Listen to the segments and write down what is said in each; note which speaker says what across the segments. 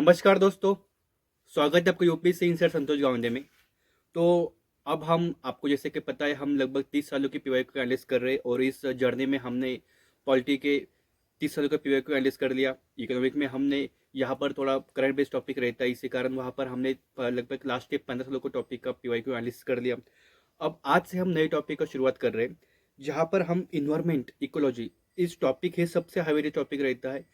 Speaker 1: नमस्कार दोस्तों, स्वागत है आपका यूपीएससी इंसर संतोष गांवदे में। तो अब हम आपको जैसे कि पता है हम लगभग 30 सालों की पीवाई को एनालिसिस कर रहे हैं और इस जर्नी में हमने पॉलिटी के 30 सालों के पीवाई को एनालिसिस कर लिया। इकोनॉमिक में हमने यहाँ पर थोड़ा करंट बेस्ड टॉपिक रहता है, इसी कारण वहाँ पर हमने लगभग लास्ट के 15 सालों को टॉपिक का पीवाई को एनालिसिस कर लिया। अब आज से हम नए टॉपिक का शुरुआत कर रहे हैं, जहाँ पर हम इन्वायरमेंट इकोलॉजी इस टॉपिक है सबसे हाईवे टॉपिक रहता है।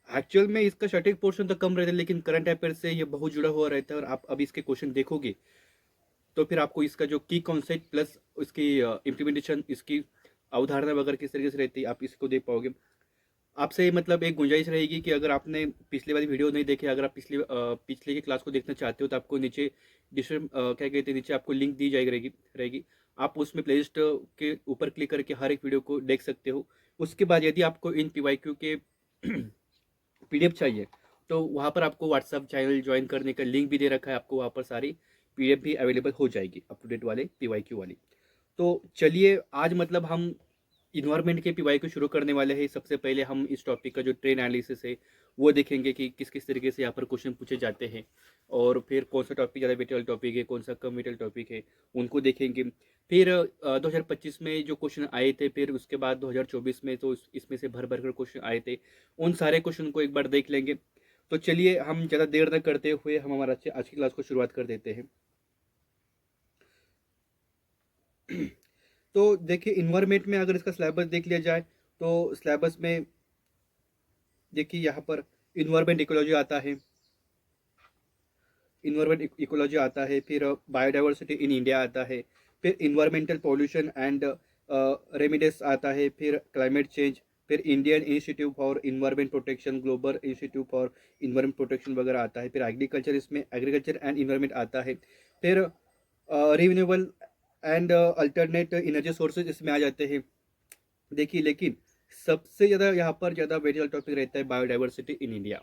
Speaker 1: एक्चुअल में इसका सटीक पोर्शन तो कम रहता है, लेकिन करंट अफेयर से ये बहुत जुड़ा हुआ रहता है और आप अभी इसके क्वेश्चन देखोगे तो फिर आपको इसका जो की कॉन्सेप्ट प्लस इसकी इम्प्लीमेंटेशन, इसकी अवधारणा वगैरह किस तरीके से रहती है आप इसको देख पाओगे। आपसे मतलब एक गुंजाइश रहेगी कि अगर आपने पिछले वाली वीडियो नहीं देखी, अगर आप पिछले की क्लास को देखना चाहते हो तो आपको नीचे क्या कहते हैं, नीचे आपको लिंक दी जाएगी रहेगी। आप उसमें प्लेलिस्ट के ऊपर क्लिक करके हर एक वीडियो को देख सकते हो। उसके बाद यदि आपको इन पीवाईक्यू के पीडीएफ चाहिए तो वहाँ पर आपको व्हाट्सअप चैनल ज्वाइन करने का लिंक भी दे रखा है, आपको वहाँ पर सारी पीडीएफ भी अवेलेबल हो जाएगी अप टू डेट वाले पीवाईक्यू वाली। तो चलिए आज मतलब हम इन्वायरमेंट के पीवाई को शुरू करने वाले हैं। सबसे पहले हम इस टॉपिक का जो ट्रेन एनालिसिस है वो देखेंगे कि किस किस तरीके से यहाँ पर क्वेश्चन पूछे जाते हैं, और फिर कौन सा टॉपिक ज़्यादा वेटेबल टॉपिक है, कौन सा कम वेटेबल टॉपिक है, उनको देखेंगे। फिर 2025 में जो क्वेश्चन आए थे, फिर उसके बाद 2024 में तो इसमें से भर भर कर क्वेश्चन आए थे, उन सारे क्वेश्चन को एक बार देख लेंगे। तो चलिए हम ज़्यादा देर न करते हुए हम हमारा आज की क्लास को शुरुआत कर देते हैं। तो देखिए इन्वायरमेंट में अगर इसका सिलेबस देख लिया जाए तो सिलेबस में देखिए यहाँ पर इन्वायरमेंट इकोलॉजी आता है, फिर बायोडाइवर्सिटी इन इंडिया आता है, फिर इन्वायरमेंटल पॉल्यूशन एंड रेमिडेस आता है, फिर क्लाइमेट चेंज, फिर Indian institute for environment protection, global institute for environment protection वगैरह आता है, फिर एग्रीकल्चर, इसमें एग्रीकल्चर एंड इन्वायरमेंट आता है, फिर renewable and alternate energy sources इसमें आ जाते हैं। देखिए लेकिन सबसे ज़्यादा यहाँ पर ज़्यादा वेरिएबल टॉपिक रहता है बायोडाइवर्सिटी इन इंडिया।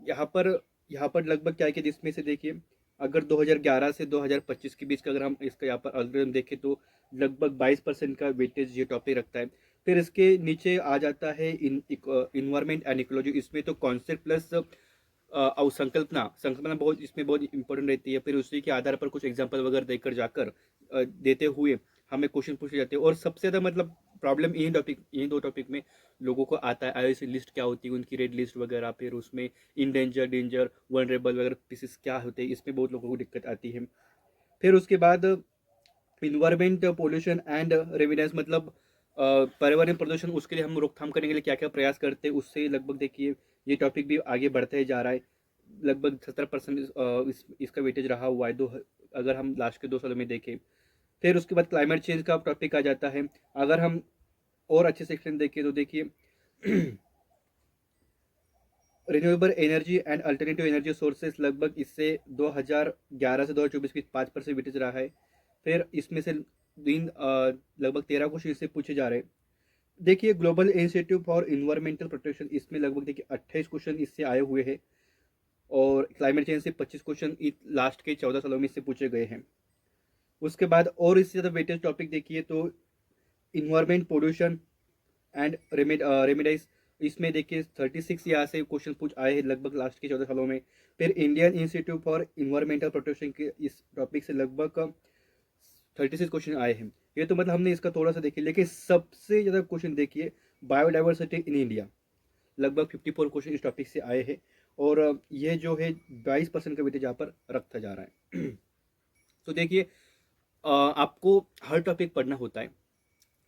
Speaker 1: यहाँ पर लगभग क्या है कि जिसमें से देखिए अगर 2011 से 2025 के बीच का अगर हम इसका यहाँ पर एल्गोरिथम देखें तो लगभग 22% का वेटेज ये टॉपिक रखता है। फिर इसके नीचे आ जाता है इन्वायरमेंट एंड इकोलॉजी, इसमें तो कॉन्सेप्ट प्लस और संकल्पना बहुत इसमें बहुत इंपॉर्टेंट रहती है। फिर उसी के आधार पर कुछ एग्जांपल वगैरह देकर जाकर देते हुए हमें क्वेश्चन पूछे जाते हैं। और सबसे ज़्यादा मतलब प्रॉब्लम यही दो टॉपिक में लोगों को आता है, आईओसी लिस्ट क्या होती है, उनकी रेड लिस्ट वगैरह, फिर उसमें इंडेंजर, डेंजर, वनरेबल वगैरह पीसेस क्या होते हैं, इसमें बहुत लोगों को दिक्कत आती है। फिर उसके बाद इन्वायरमेंट पोल्यूशन एंड रेमिडेंस, मतलब पर्यावरण प्रदूषण, उसके लिए हम रोकथाम करने के लिए क्या क्या प्रयास करते हैं, उससे लगभग देखिए ये टॉपिक भी आगे बढ़ता ही जा रहा है। लगभग 70% इसका वेटेज रहा हुआ है अगर हम लास्ट के 2 सालों में देखें। फिर उसके बाद क्लाइमेट चेंज का टॉपिक आ जाता है। अगर हम और अच्छे से एक्सप्लेन देखें तो देखिए renewable energy and alternative energy sources, लगभग इससे 2011 से 2024 की 5% वेटेज रहा है। फिर इसमें से लगभग 13 क्वेश्चन इससे पूछे जा रहे हैं। देखिए global institute for environmental protection, इसमें लगभग देखिए 28 क्वेश्चन इससे आए हुए हैं, और क्लाइमेट चेंज से 25 क्वेश्चन लास्ट के 14 सालों में इससे पूछे गए हैं। उसके बाद और इससे ज़्यादा वेटेज टॉपिक देखिए तो इन्वायरमेंट पोल्यूशन एंड रेमेडाइज, इसमें देखिए 36 यहाँ से क्वेश्चन पूछ आए हैं लगभग लास्ट के 14 सालों में। फिर Indian institute for environmental protection के इस टॉपिक से लगभग 36 क्वेश्चन आए हैं। ये तो मतलब हमने इसका थोड़ा सा देखिए, लेकिन सबसे ज़्यादा क्वेश्चन देखिए बायोडाइवर्सिटी इन इंडिया, लगभग 54 क्वेश्चन इस टॉपिक से आए हैं, और ये जो है 22% का वेटेज यहाँ पर रखा जा रहा है। तो देखिए आपको हर टॉपिक पढ़ना होता है,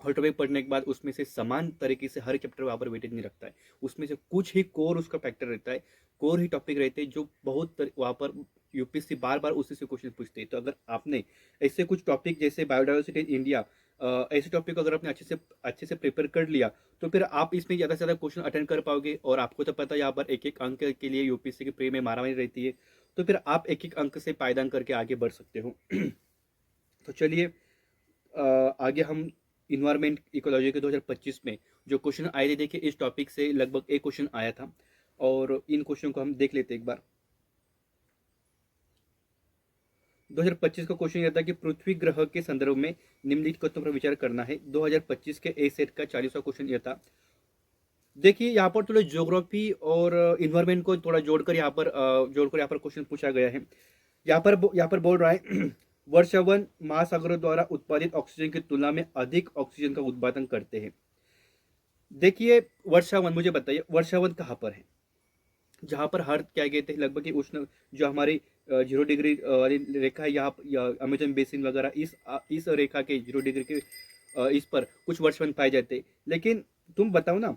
Speaker 1: हर टॉपिक पढ़ने के बाद उसमें से समान तरीके से हर चैप्टर वहाँ पर वेटेज नहीं रखता है, उसमें से कुछ ही कोर उसका फैक्टर रहता है, कोर ही टॉपिक रहते हैं जो बहुत वहाँ पर यूपीएससी बार बार उसी से क्वेश्चन पूछते हैं। तो अगर आपने ऐसे कुछ टॉपिक जैसे बायोडाइवर्सिटी इन इंडिया, ऐसे टॉपिक को अगर आपने अच्छे से प्रिपेयर कर लिया तो फिर आप इसमें ज़्यादा से ज़्यादा क्वेश्चन अटेंड कर पाओगे। और आपको तो पता है यहाँ पर एक एक अंक के लिए यूपीएससी की प्री में मारामारी रहती है, तो फिर आप एक एक अंक से पायदान करके आगे बढ़ सकते हो। तो चलिए आगे हम इन्वायरमेंट इकोलॉजी के 2025 में जो क्वेश्चन आए थे, देखिए इस टॉपिक से लगभग एक क्वेश्चन आया था, और इन क्वेश्चन को हम देख लेते एक बार। 2025 का क्वेश्चन यह था कि पृथ्वी ग्रह के संदर्भ में निम्नलिखित तथ्यों पर विचार करना है। 2025 के ए सेट का 40वां क्वेश्चन यह था। देखिए यहाँ पर थोड़ा ज्योग्राफी और इन्वायरमेंट को थोड़ा जोड़कर यहाँ पर क्वेश्चन पूछा गया है। यहाँ पर बोल रहा है वर्षावन महासागरों द्वारा उत्पादित ऑक्सीजन की तुलना में अधिक ऑक्सीजन का उत्पादन करते हैं। देखिए वर्षावन, मुझे बताइए वर्षावन कहाँ पर है? जहाँ पर हर क्या कहते हैं लगभग उष्ण जो हमारी 0 डिग्री वाली रेखा है, यहाँ अमेजन बेसिन वगैरह इस रेखा के 0 डिग्री के इस पर कुछ वर्षावन पाए जाते हैं। लेकिन तुम बताओ ना,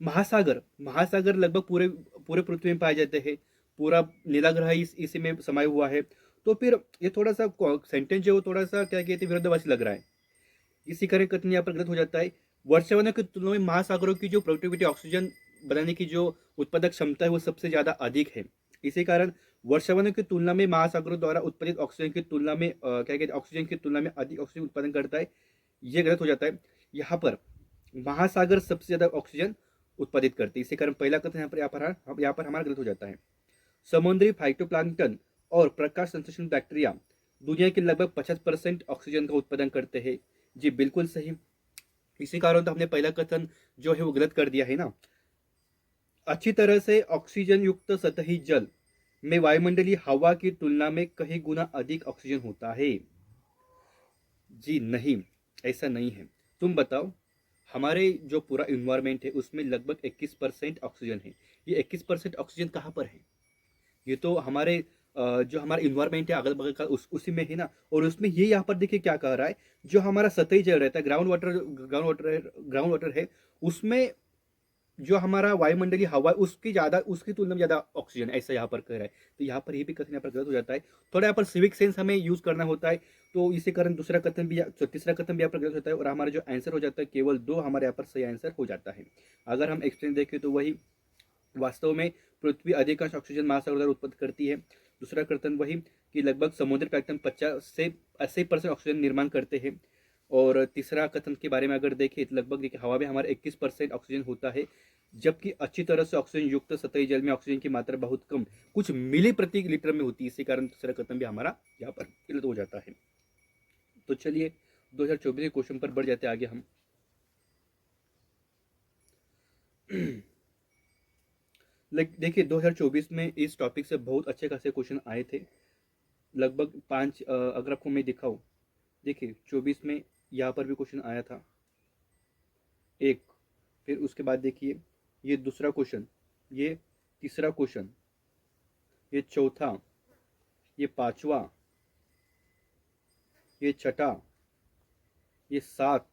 Speaker 1: महासागर महासागर लगभग पूरे पूरे पृथ्वी में पाए जाते हैं। पूरा नीला ग्रह इसी में समाया हुआ है। तो फिर ये थोड़ा सा सेंटेंस जो है वो थोड़ा सा क्या कहते हैं विरोधाभासी लग रहा है। इसी कारण कथन यहाँ पर गलत हो जाता है। वर्षावनों की तुलना में महासागरों की जो प्रोडक्टिविटी ऑक्सीजन बनाने की जो उत्पादक क्षमता है वो सबसे ज्यादा अधिक है। इसी कारण वर्षावनों की तुलना में महासागरों द्वारा उत्पादित ऑक्सीजन की तुलना में क्या कहते हैं ऑक्सीजन की तुलना में अधिक ऑक्सीजन उत्पादन करता है। ये गलत हो जाता है। यहाँ पर महासागर सबसे ज्यादा ऑक्सीजन उत्पादित करते हैं। इसी कारण पहला कथन यहाँ पर हमारा गलत हो जाता है। समुद्री फाइटोप्लैंक्टन और प्रकाश संश्लेषण बैक्टीरिया दुनिया के लगभग 50% ऑक्सीजन का उत्पादन करते हैं। जी बिल्कुल सही। इसी कारण तो हमने पहला कथन जो है वो गलत कर दिया है ना। अच्छी तरह से ऑक्सीजन युक्त सतही जल में वायुमंडलीय हवा की तुलना में कई गुना अधिक ऑक्सीजन होता है। जी नहीं, ऐसा नहीं है। तुम बताओ, हमारे जो पूरा इन्वायरमेंट है उसमें लगभग 21% ऑक्सीजन है। ये 21% ऑक्सीजन कहाँ पर है? ये तो हमारे जो हमारा इन्वायरमेंट है अगल बगल का उसी में है ना। और उसमें ये यहाँ पर देखिए क्या कह रहा है, जो हमारा सतही जल रहता है ग्राउंड वाटर है उसमें जो हमारा वायुमंडलीय हवा है, उसकी तुलना में ज्यादा ऑक्सीजन ऐसा यहाँ पर कह रहा है। तो यहाँ पर ये भी कथन यहाँ पर गलत हो जाता है। थोड़ा यहाँ पर सिविक सेंस हमें यूज करना होता है। तो इसी कारण तीसरा कथन भी यहाँ पर गलत होता है और हमारा जो आंसर हो जाता है केवल 2 हमारे यहाँ पर सही आंसर हो जाता है। अगर हम एक्सप्लेन देखें तो वही वास्तव में पृथ्वी अधिकांश ऑक्सीजन महासागर द्वारा उत्पन्न करती है। दूसरा कथन वही कि लगभग समुद्री प्लैंकटन 50 से 80% ऑक्सीजन निर्माण करते हैं। और तीसरा कथन के बारे में अगर देखें तो लगभग देखिए हवा में हमारा 21% ऑक्सीजन होता है, जबकि अच्छी तरह से ऑक्सीजन युक्त सतही जल में ऑक्सीजन की मात्रा बहुत कम कुछ मिली प्रति लीटर में होती है। इसी कारण तीसरा कथन भी हमारा यहाँ पर गलत हो जाता है। तो चलिए 2024 के क्वेश्चन पर बढ़ जाते हैं आगे हम। देखिए 2024 में इस टॉपिक से बहुत अच्छे खासे क्वेश्चन आए थे। लगभग 5 अगर आपको मैं दिखाऊं, देखिए 24 में यहाँ पर भी क्वेश्चन आया था एक। फिर उसके बाद देखिए ये दूसरा क्वेश्चन, ये तीसरा क्वेश्चन, ये चौथा, ये पांचवा, ये छठा, ये सात।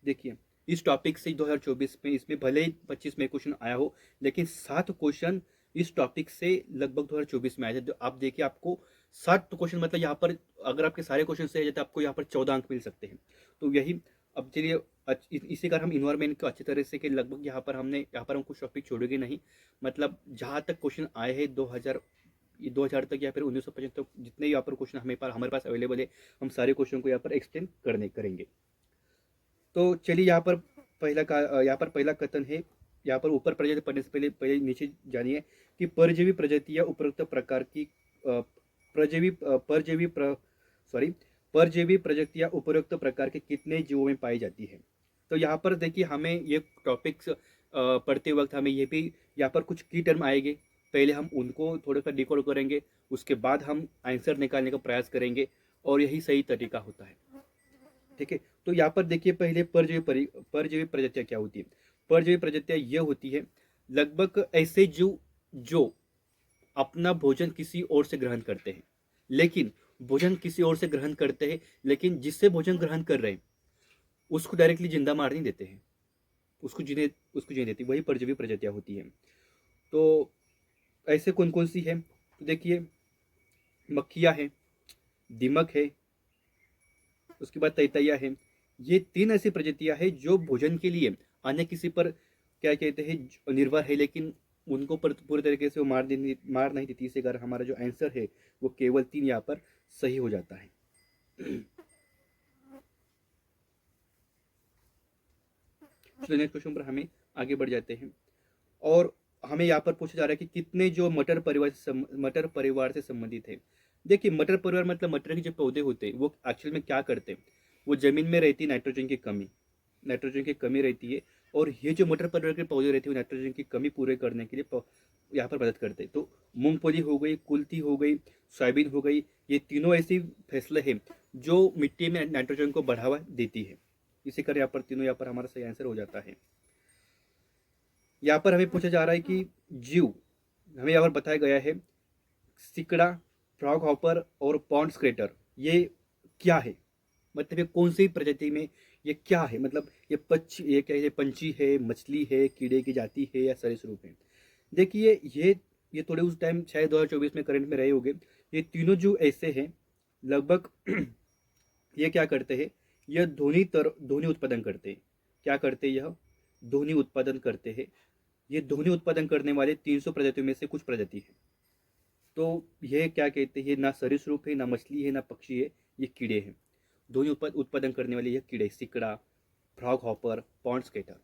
Speaker 1: देखिए इस टॉपिक से 2024 में इसमें भले ही 25 में क्वेश्चन आया हो, लेकिन 7 क्वेश्चन इस टॉपिक से लगभग 2024 में आए थे। तो आप देखिए आपको 7 क्वेश्चन मतलब यहाँ पर अगर आपके सारे क्वेश्चन सही है तो आपको यहाँ पर 14 अंक मिल सकते हैं। तो यही अब चलिए इसी कारण हम इन्वायरमेंट को अच्छी तरह से कि लगभग यहाँ पर हम कुछ टॉपिक छोड़ेंगे नहीं। मतलब जहाँ तक क्वेश्चन आए हैं 2000 तक या फिर 1950 तक जितने यहाँ पर क्वेश्चन हमारे पास अवेलेबल है, हम सारे क्वेश्चन को यहाँ पर एक्सप्लेन करेंगे। तो चलिए यहाँ पर पहला कथन है। यहाँ पर ऊपर प्रजाति पढ़ने से पहले नीचे जानिए कि परजीवी प्रजातियां उपरोक्त प्रकार की परजीवी प्रजातियां उपरोक्त प्रकार के कितने जीवों में पाई जाती है? तो यहाँ पर देखिए हमें ये टॉपिक्स पढ़ते वक्त हमें ये भी यहाँ पर कुछ की टर्म आएंगे। पहले हम उनको थोड़ा सा डिकोड करेंगे, उसके बाद हम आंसर निकालने का प्रयास करेंगे और यही सही तरीका होता है। ठीक है, तो यहाँ पर देखिए पहले परजीवी प्रजातियां क्या होती है? परजीवी प्रजातियां ये होती है लगभग ऐसे जीव जो अपना भोजन किसी और से ग्रहण करते हैं, लेकिन जिससे भोजन ग्रहण कर रहे हैं उसको डायरेक्टली जिंदा मार नहीं देते हैं, उसको जीने देती, वही परजीवी प्रजातियां होती हैं। तो ऐसे कौन कौन सी है? तो देखिए मक्खियां हैं, दीमक है, उसके बाद तैतैया है। ये 3 ऐसी प्रजातियां हैं जो भोजन के लिए अन्य किसी पर क्या कहते हैं निर्भर है, लेकिन उनको पूरे तरीके से वो मार नहीं देती। इसी कारण हमारा जो आंसर है वो केवल 3 यहाँ पर सही हो जाता है। चलिए नेक्स्ट क्वेश्चन पर हमें आगे बढ़ जाते हैं। और हमें यहाँ पर पूछा जा रहा है कि कितने जो मटर परिवार से संबंधित है। देखिए मटर परिवार मतलब मटर के जो पौधे होते हैं वो एक्चुअल में क्या करते हैं, वो जमीन में रहती नाइट्रोजन की कमी रहती है और ये जो मटर परिवार के पौधे रहते हैं नाइट्रोजन की कमी पूरे करने के लिए यहाँ पर मदद करते हैं। तो मूंगफली हो गई, कुल्थी हो गई, सोयाबीन हो गई, ये तीनों ऐसी फसलें हैं जो मिट्टी में नाइट्रोजन को बढ़ावा देती है। इसी कर यहाँ पर तीनों यहाँ पर हमारा सही आंसर हो जाता है। यहाँ पर हमें पूछा जा रहा है कि जीव, हमें यहाँ पर बताया गया है सिकड़ा, फ्रॉग हॉपर और पॉन्ड स्क्रेटर, ये क्या है? मतलब ये कौन सी प्रजाति में ये क्या है? मतलब ये क्या है? पंछी है, मछली है, कीड़े की जाति है या सरीसृप है? देखिए ये थोड़े उस टाइम शायद 2024 में करंट में रहे होंगे। ये तीनों जो ऐसे हैं लगभग ये क्या करते हैं? यह ध्वनि उत्पादन करते हैं। क्या करते हैं? यह ध्वनि उत्पादन करते हैं। ये ध्वनि उत्पादन करने वाले 300 प्रजातियों में से कुछ प्रजाति है। तो ये क्या कहते हैं? ये ना सरीसृप है, ना मछली है, ना पक्षी है, ये कीड़े हैं। ध्वनि उत्पादन करने वाले यह कीड़े, सिकड़ा, फ्रॉग हॉपर, पॉन्ड स्केटर।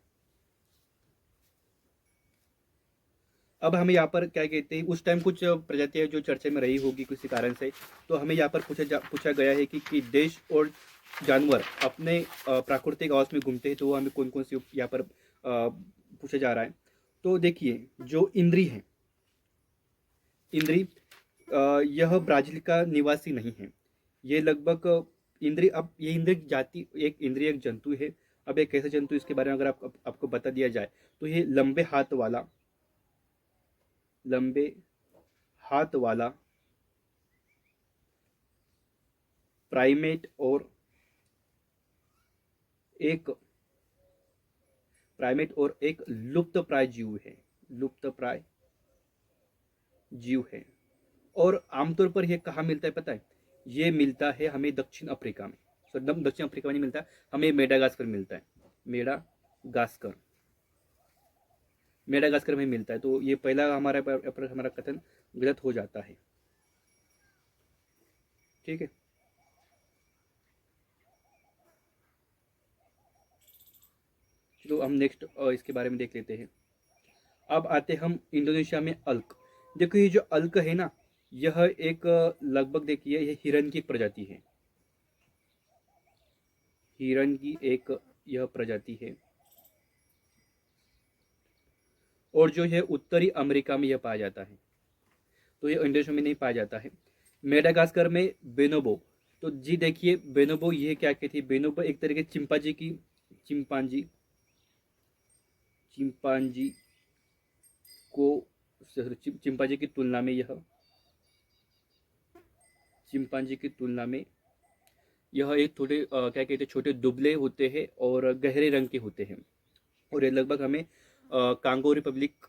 Speaker 1: अब हमें यहाँ पर क्या कहते हैं, उस टाइम कुछ प्रजातियां जो चर्चा में रही होगी किसी कारण से, तो हमें यहाँ पर पूछा गया है कि देश और जानवर अपने प्राकृतिक आवास में घूमते हैं, तो वो हमें कौन कौन सी यहाँ पर पूछा जा रहा है। तो देखिए जो इंद्री है, इंद्री यह ब्राजील का निवासी नहीं है। ये लगभग इंद्री, अब ये इंद्री जाति एक इंद्री एक जंतु है। अब एक ऐसा जंतु इसके बारे में अगर आपको बता दिया जाए तो ये लंबे हाथ वाला प्राइमेट और एक लुप्तप्राय जीव है। और आमतौर पर यह कहाँ मिलता है पता है? ये मिलता है हमें दक्षिण अफ्रीका में। दक्षिण अफ्रीका में नहीं मिलता, हमें मेडागास्कर मिलता है। मेडागास्कर में मिलता है। तो ये पहला हमारा कथन गलत हो जाता है। ठीक है, तो हम नेक्स्ट इसके बारे में देख लेते हैं। अब आते हम इंडोनेशिया में अल्क। देखो ये जो अल्क है ना, यह एक लगभग देखिए यह हिरन की एक प्रजाति है। हिरन की एक यह प्रजाति है और जो है उत्तरी अमेरिका में यह पाया जाता है। तो ये इंडोनेशिया में नहीं पाया जाता है। मेडागास्कर में बेनोबो। तो जी देखिए बेनोबो ये क्या कहती है? बेनोबो एक तरीके चिंपांजी को चिंपांजी की तुलना में यह एक थोड़े क्या कहते हैं, छोटे दुबले होते हैं और गहरे रंग के होते हैं। और ये लगभग हमें कांगो रिपब्लिक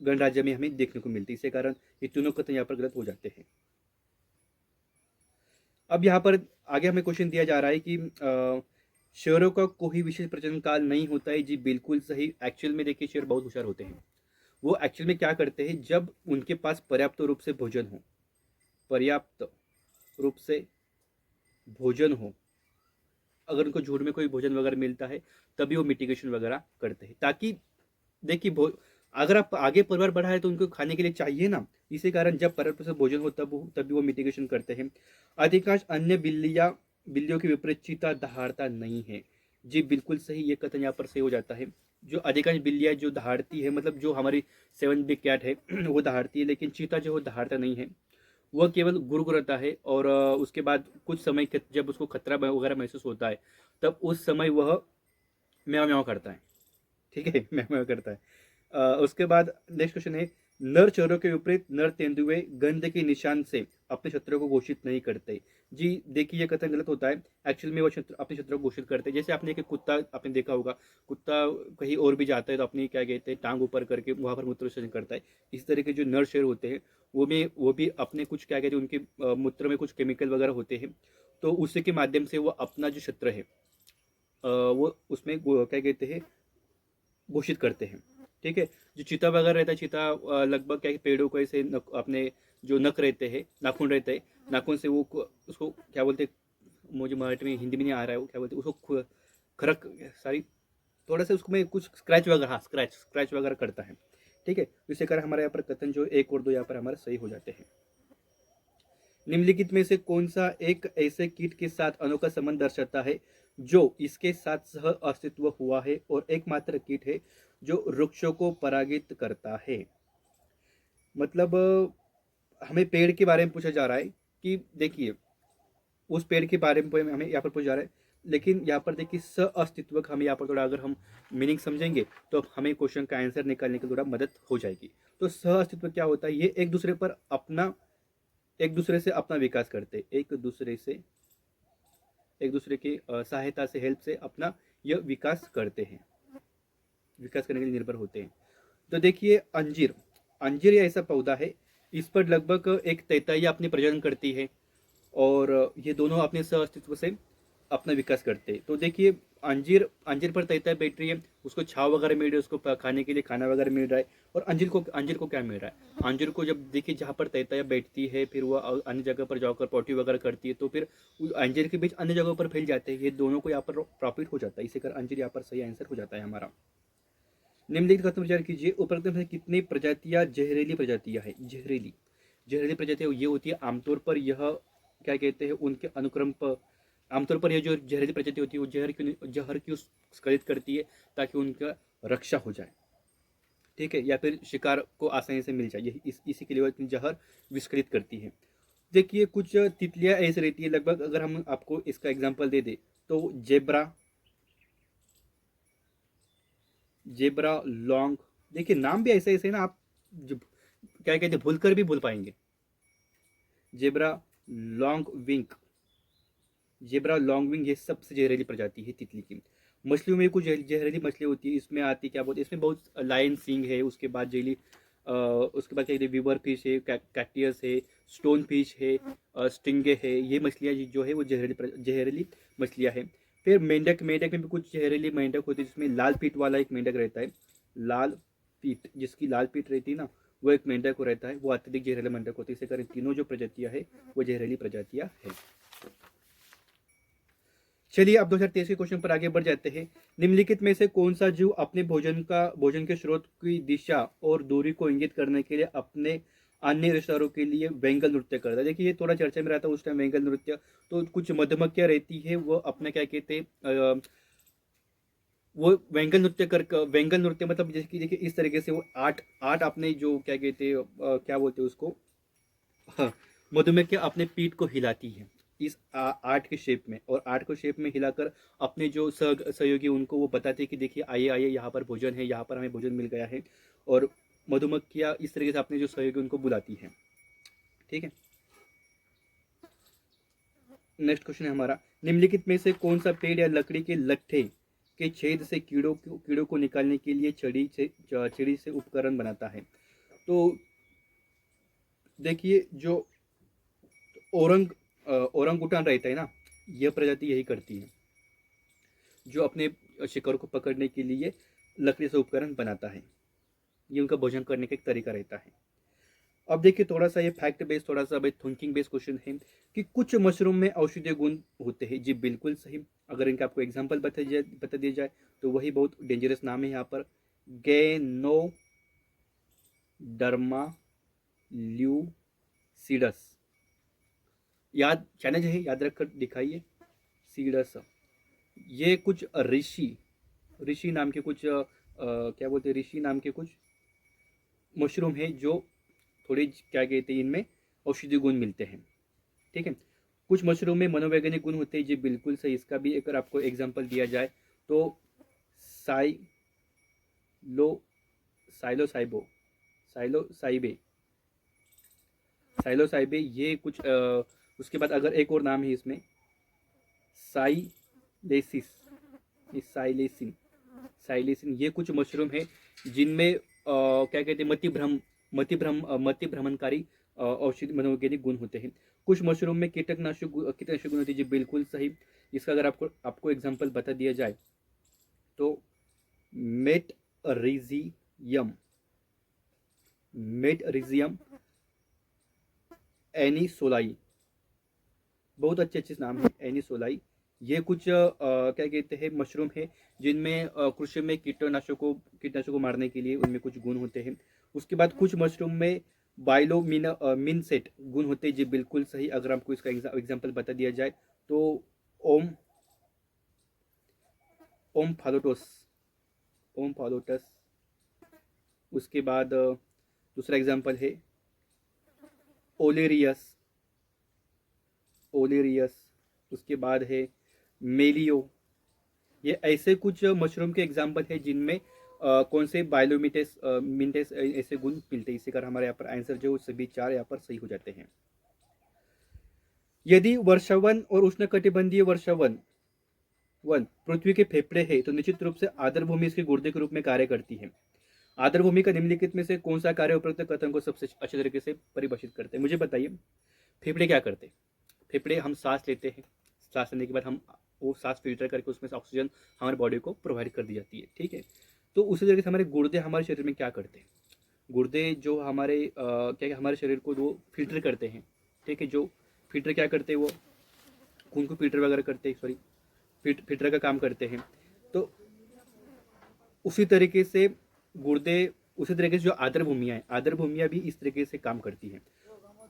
Speaker 1: गणराज्य में हमें देखने को मिलती है। इसी कारण ये तीनों कथन यहाँ पर गलत हो जाते हैं। अब यहाँ पर आगे हमें क्वेश्चन दिया जा रहा है कि शेरों का कोई विशेष प्रजनन काल नहीं होता है। जी बिल्कुल सही। एक्चुअल में देखिए शेर बहुत होशियार होते हैं। वो एक्चुअल में क्या करते हैं, जब उनके पास पर्याप्त रूप से भोजन हो, अगर उनको झूठ में कोई भोजन वगैरह मिलता है तभी वो मिटिगेशन वगैरह करते हैं। ताकि देखिए अगर आप आगे परिवार बढ़ा है तो उनको खाने के लिए चाहिए ना। इसी कारण जब पर्याप्त से भोजन हो तभी वो मिटिगेशन करते हैं। अधिकांश अन्य बिल्लियों के विपरीत चीता दहाड़ता नहीं है। जी बिल्कुल सही, ये कथन यहाँ पर सही हो जाता है। जो अधिकांश बिल्लियाँ जो दहाड़ती है, मतलब जो हमारी 7 बिग कैट है वो दहाड़ती है, लेकिन चीता जो वो दहाड़ता नहीं है। वह केवल गुरगुराता है और उसके बाद कुछ समय जब उसको खतरा वगैरह महसूस होता है तब उस समय वह म्याऊं म्याऊं करता है। ठीक है, म्याऊं म्याऊं करता है। उसके बाद नेक्स्ट क्वेश्चन है, नर चोरों के विपरीत नर तेंदुए गंध के निशान से अपने शत्रु को घोषित नहीं करते। जी देखिए ये कथन गलत होता है। एक्चुअल में वो अपने शत्रु को घोषित करते हैं। जैसे आपने एक कुत्ता आपने देखा होगा, कुत्ता कहीं और भी जाता है तो अपनी क्या कहते हैं टांग ऊपर करके वहां पर मूत्र विसर्जन करता है। इस तरह के जो नर शेर होते हैं वो भी अपने कुछ क्या कहते हैं, उनके मूत्र में कुछ केमिकल वगैरह होते हैं, तो उसी के माध्यम से वो अपना जो शत्रु है वो उसमें क्या कहते हैं घोषित करते हैं। ठीक है, जो चीता वगैरह रहता है, चीता लगभग क्या पेड़ों को ऐसे अपने जो नख रहते हैं, नाखून रहते हैं, नाखून से वो उसको क्या बोलते हैं, मुझे मराठी में हिंदी में नहीं आ रहा है, वो क्या बोलते हैं उसको, खरक सारी थोड़ा सा उसको में कुछ स्क्रैच वगैरह, हाँ स्क्रैच वगैरह करता है। ठीक है, इसी कारण हमारे यहाँ पर कथन जो 1 और 2 यहाँ पर हमारे सही हो जाते हैं। निम्नलिखित में से कौन सा एक ऐसे कीट के साथ अनोखा संबंध दर्शाता है जो इसके साथ सह अस्तित्व हुआ है और एकमात्र कीट है जो वृक्षों को परागित करता है। मतलब हमें पेड़ के बारे में पूछा जा रहा है कि देखिए उस पेड़ के बारे में हमें यहाँ पर पूछा जा रहा है, लेकिन यहाँ पर देखिए स अस्तित्व का हमें यहाँ पर थोड़ा अगर हम मीनिंग समझेंगे तो हमें क्वेश्चन का आंसर निकालने की थोड़ा मदद हो जाएगी। तो सह अस्तित्व क्या होता है, ये एक दूसरे से अपना विकास करते, एक दूसरे की सहायता से, हेल्प से अपना यह विकास करते हैं, विकास करने के लिए निर्भर होते हैं। तो देखिए अंजीर, अंजीर ये ऐसा पौधा है, इस पर लगभग एक तैताइया अपनी प्रजनन करती है और ये दोनों अपने सह अस्तित्व से अपना विकास करते हैं। तो देखिए अंजीर अंजीर पर तैताई बैठ रही है, उसको छाव वगैरह मिल रही है, उसको खाने के लिए खाना वगैरह मिल रहा है। और अंजीर को क्या मिल रहा है, अंजीर को जब देखिए जहाँ पर तैताई बैठती है फिर वो अन्य जगह पर जाकर पोटी वगैरह करती है, तो फिर अंजीर के बीच अन्य जगहों पर फैल जाते हैं, ये दोनों को यहाँ पर प्रॉफिट हो जाता है। इसी कारण अंजीर यहाँ पर सही आंसर हो जाता है हमारा। निम्नलिखित कथन विचार कीजिए, उपरोक्त में से कितनी प्रजातियां जहरीली प्रजातियां है। जहरीली जहरीली प्रजातियां ये होती है आमतौर पर, यह क्या कहते हैं उनके अनुक्रम पर, आमतौर पर यह जो जहरीली प्रजाति होती है वो जहर क्यों स्खलित करती है, ताकि उनका रक्षा हो जाए, ठीक है, या फिर शिकार को आसानी से मिल जाए, यही इसी के लिए वो जहर विस्खलित करती है। देखिए कुछ तितलियां ऐसी रहती है, लगभग अगर हम आपको इसका एग्जाम्पल दे दे तो जेब्रा लॉन्ग, देखिए नाम भी ऐसे ऐसे ना, आप क्या कहते हैं भूलकर भी भूल पाएंगे। Zebra long wing, zebra long wing ये सबसे जहरीली प्रजाति है तितली की। मछलियों में कुछ जहरीली मछली होती है, इसमें आती क्या बोलते हैं, इसमें बहुत लायन सिंग है, उसके बाद जेली उसके बाद क्या कहते हैं विवर फिश है, कैक्टियस है, स्टोन फिश है, स्टिंगे है, ये मछलियाँ जो है वो जहरीली मछलियाँ हैं। फिर मेंढक, मेंढक में भी कुछ जहरीली मेंढक होती है, जिसमें लाल पीठ वाला एक मेंढक रहता है, लाल पीठ, जिसकी लाल पीठ रहती है ना, वो एक मेंढक को रहता है, वो अत्यधिक जहरीला मेंढक होती है। इसे कारण तीनों जो प्रजातियां है वो जहरीली प्रजातियां है। चलिए अब 2023 के क्वेश्चन पर आगे बढ़ जाते हैं। निम्नलिखित में से कौन सा जीव अपने भोजन के स्रोत की दिशा और दूरी को इंगित करने के लिए अपने अन्य रिश्तेदारों के लिए व्यंग्य नृत्य करता है। देखिए ये थोड़ा चर्चा में रहता है उस टाइम व्यंग्य नृत्य, तो कुछ मधुमक्खियां रहती है, वो अपना क्या कहते हैं वो व्यंग्य नृत्य मतलब जैसे कि देखिए इस तरीके से वो आर्ट आर्ट अपने जो क्या कहते हैं क्या बोलते हैं उसको, हाँ, मधुमक्खियां अपने पीठ को हिलाती है इस आर्ट के शेप में, और आर्ट को शेप में हिलाकर अपने जो सहयोगी उनको वो बताते हैं कि देखिए आइए आइए यहाँ पर भोजन है, यहाँ पर हमें भोजन मिल गया है। और मधुमक्खियां इस तरीके से अपने जो सहयोगी उनको बुलाती हैं, ठीक है। नेक्स्ट क्वेश्चन है हमारा, निम्नलिखित में से कौन सा पेड़ या लकड़ी के लट्ठे के छेद से कीड़ों को निकालने के लिए छड़ी से उपकरण बनाता है। तो देखिए जो ओरंग उटान रहता है ना, यह प्रजाति यही करती है, जो अपने शिकार को पकड़ने के लिए लकड़ी से उपकरण बनाता है। ये उनका भोजन करने का एक तरीका रहता है। अब देखिए थोड़ा सा ये फैक्ट बेस्ड, थोड़ा सा थिंकिंग बेस्ड क्वेश्चन है कि कुछ मशरूम में औषधीय गुण होते हैं। जी बिल्कुल सही। अगर इनका आपको एग्जांपल बता दिया जाए तो वही बहुत डेंजरस नाम है यहाँ पर, गैनोडर्मा ल्यूसिडस, याद चैलेंज है, याद रखकर दिखाइए, सीडस। ये कुछ ऋषि नाम के कुछ क्या बोलते हैं, ऋषि नाम के कुछ मशरूम है जो थोड़े क्या कहते हैं इनमें औषधीय गुण मिलते हैं, ठीक है। कुछ मशरूम में मनोवैज्ञानिक गुण होते हैं, जी बिल्कुल सही। इसका भी अगर आपको एग्जांपल दिया जाए तो साइलोसाइबे ये कुछ उसके बाद अगर एक और नाम है इसमें साइलेसिस, साइलेसिन, ये कुछ मशरूम है जिनमें क्या कहते हैं मति भ्रमणकारी औषधि मनोवैज्ञानिक गुण होते हैं। कुछ मशरूम में कीटनाशक गुण होते हैं, जी बिल्कुल सही। इसका अगर आपको एग्जांपल बता दिया जाए तो मेटरिजियम एनिसोलाई, बहुत अच्छे नाम है एनिसोलाई। ये कुछ क्या कहते हैं मशरूम है जिनमें कृषि में कीटनाशकों को मारने के लिए उनमें कुछ गुण होते हैं। उसके बाद कुछ मशरूम में बाइलोमिनसेट गुण होते हैं, जी बिल्कुल सही। अगर आपको इसका एग्जांपल बता दिया जाए तो ओम्फालोटस, ओम्फालोटस। उसके बाद दूसरा एग्जाम्पल है ओलेरियस, ओलेरियस। उसके बाद है मेलियो। ये ऐसे कुछ मशरूम के एग्जाम्पल है जिनमें कौन से बायोलोमिटेस मिंटेस ऐसे गुण मिलते हैं। इसी कारण हमारे यहाँ पर आंसर जो सभी चार यहाँ पर सही हो जाते हैं। यदि वर्षावन और उष्णकटिबंधीय वर्षावन वन पृथ्वी के फेफड़े है तो निश्चित रूप से आर्द्र भूमि इसके गुर्दे के रूप में कार्य करती है। आर्द्र भूमि का निम्नलिखित में से कौन सा कार्य उपरोक्त कथन को सबसे अच्छे तरीके से परिभाषित करते हैं? मुझे बताइए, फेफड़े क्या करते हैं? फेफड़े हम सांस लेते हैं, सांस लेने के बाद हम वो सांस फिल्टर करके उसमें से ऑक्सीजन हमारे बॉडी को प्रोवाइड कर दी जाती है, ठीक है। तो उसी तरीके से हमारे गुर्दे हमारे शरीर में क्या करते हैं? गुर्दे जो हमारे क्या हमारे शरीर को वो फिल्टर करते हैं, ठीक है। जो फिल्टर क्या करते हैं, वो खून को फिल्टर वगैरह करते हैं, सॉरी फिल्टर का काम करते हैं। तो उसी तरीके से गुर्दे, उसी तरीके से जो आर्द्र भूमियाँ हैं, आर्द्र भूमियाँ भी इस तरीके से काम करती हैं।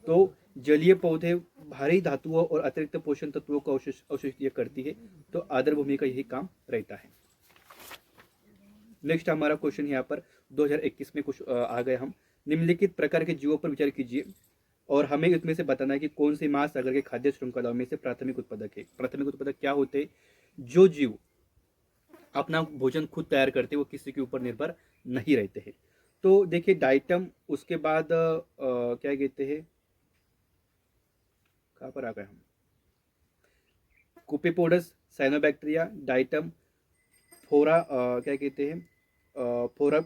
Speaker 1: तो जलीय पौधे भारी धातुओं और अतिरिक्त पोषण तत्वों का अवशोषित करती है, तो आर्द्र भूमि का यही काम रहता है। नेक्स्ट हमारा क्वेश्चन यहाँ पर 2021 में कुछ आ गए हम। निम्नलिखित प्रकार के जीवों पर विचार कीजिए और हमें इसमें से बताना है कि कौन से महासागर के खाद्य श्रृंखलाओं में से प्राथमिक उत्पादक है। प्राथमिक उत्पादक क्या होते हैं? जो जीव अपना भोजन खुद तैयार करते वो किसी के ऊपर निर्भर नहीं रहते हैं। तो देखिए डाइटम, उसके बाद क्या कहते हैं, कहाँ पर आ गए हम, कुपेपोडस, साइनोबैक्टीरिया, डाइटम, फोरा क्या कहते हैं फोरा